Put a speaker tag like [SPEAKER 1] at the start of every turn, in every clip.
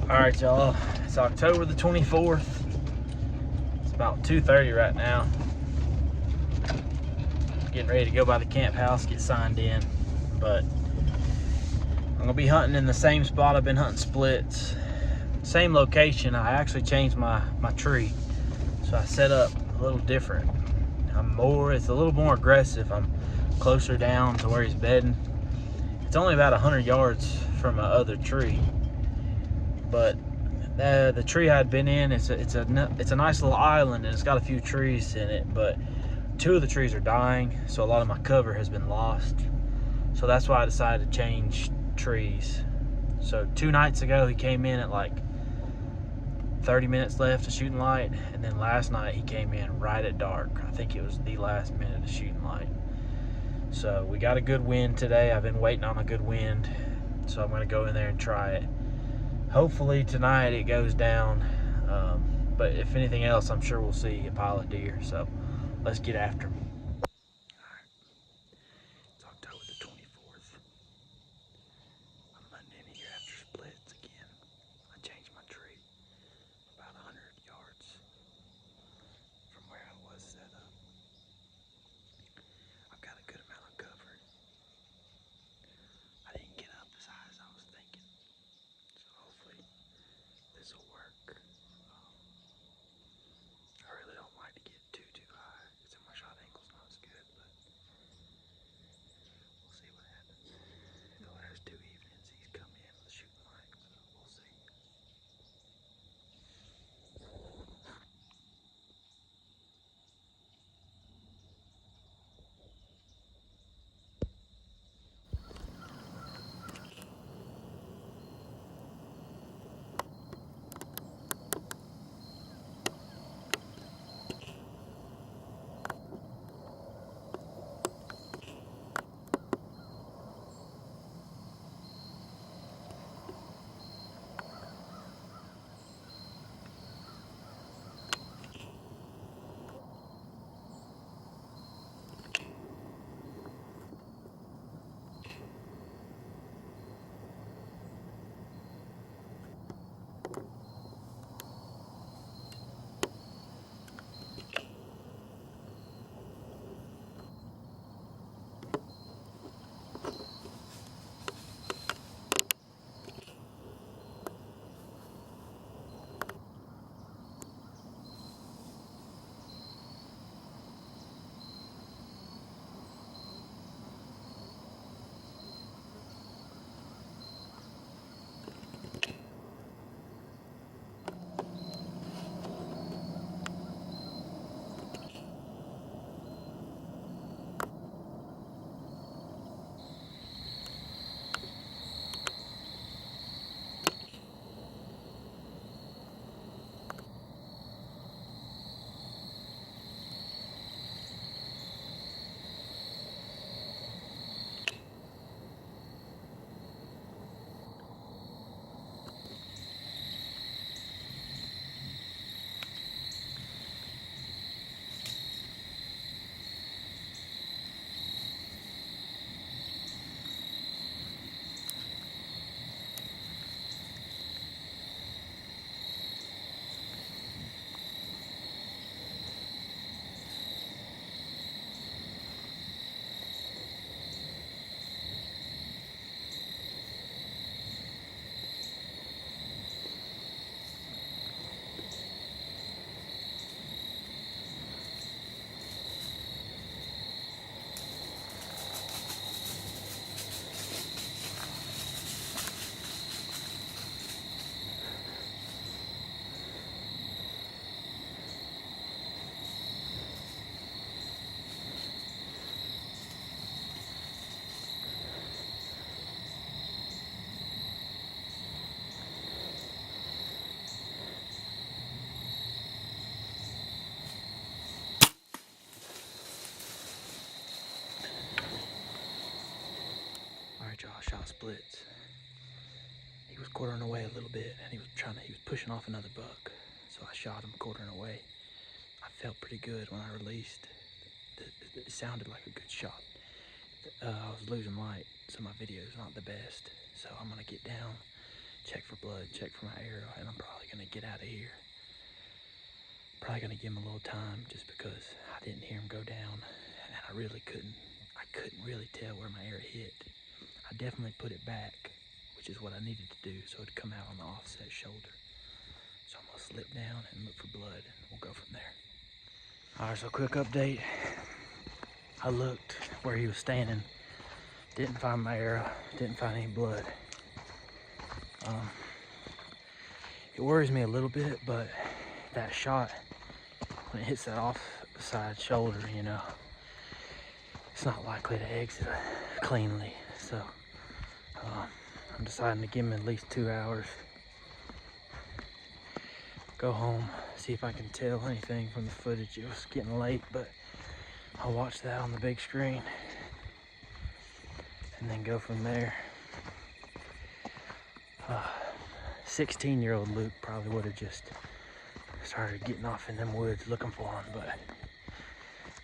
[SPEAKER 1] All right, y'all. It's October the 24th. It's about 2:30 right now. Getting ready to go by the camp house, get signed in. But I'm gonna be hunting in the same spot I've been hunting splits. Same location. I actually changed my tree. So I set up a little different. It's a little more aggressive. I'm closer down to where he's bedding. It's only about 100 yards from my other tree. But the tree I'd been in, it's a nice little island, and it's got a few trees in it, but two of the trees are dying, so a lot of my cover has been lost. So that's why I decided to change trees. So 2 nights ago he came in at like 30 minutes left of shooting light, and then last night he came in right at dark. I think it was the last minute of shooting light. So we got a good wind today. I've been waiting on a good wind, so I'm going to go in there and try it. Hopefully tonight it goes down, but if anything else, I'm sure we'll see a pile of deer. So let's get after them. It's October the 24th. I'm hunting in here after splits again. I changed my tree about 100 yards from where I was set up. I've got a good amount of cover. I didn't get up as high as I was thinking, so hopefully this will work. I really don't like to get too high because my shot angle's not as good, but we'll see what happens. The last 2 evenings he's come in with shooting light, so we'll see. All right, y'all, shot splits. He was quartering away a little bit, and he was pushing off another buck. So I shot him quartering away. I felt pretty good when I released. It sounded like a good shot. I was losing light, so my video is not the best. So I'm gonna get down check for blood, check for my arrow, and I'm probably gonna get out of here. Probably gonna give him a little time just because I didn't hear him go down, and I couldn't really tell where my arrow hit. I definitely put it back, which is what I needed to do, so it'd come out on the offset shoulder. So I'm gonna slip down and look for blood, and we'll go from there. All right, so quick update. I looked where he was standing, didn't find my arrow, didn't find any blood. It worries me a little bit, but that shot, when it hits that offside shoulder, you know, it's not likely to exit cleanly. So I'm deciding to give him at least 2 hours. Go home, see if I can tell anything from the footage. It was getting late, but I'll watch that on the big screen and then go from there. 16-year-old Luke probably would have just started getting off in them woods looking for him, but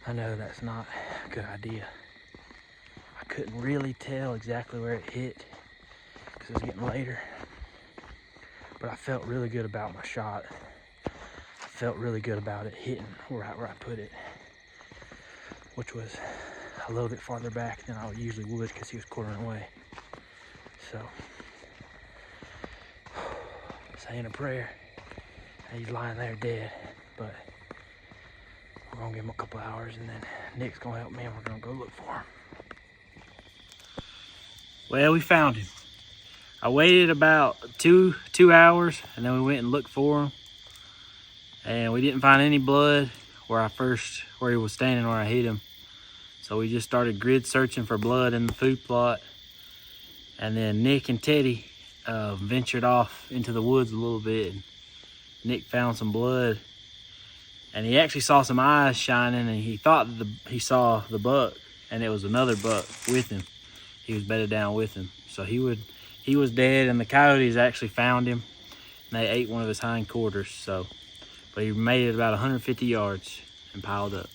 [SPEAKER 1] I know that's not a good idea. I couldn't really tell exactly where it hit because it was getting later, but I felt really good about my shot. I felt really good about it hitting right where I put it, which was a little bit farther back than I usually would because he was quartering away. So, saying a prayer, and he's lying there dead, but we're gonna give him a couple hours and then Nick's gonna help me and we're gonna go look for him. Well, we found him. I waited about two hours and then we went and looked for him, and we didn't find any blood where he was standing where I hit him. So we just started grid searching for blood in the food plot, and then Nick and Teddy ventured off into the woods a little bit. Nick found some blood, and he actually saw some eyes shining, and he thought he saw the buck, and it was another buck with him. He was bedded down with him, so he was dead, and the coyotes actually found him, and they ate one of his hindquarters. But he made it about 150 yards and piled up.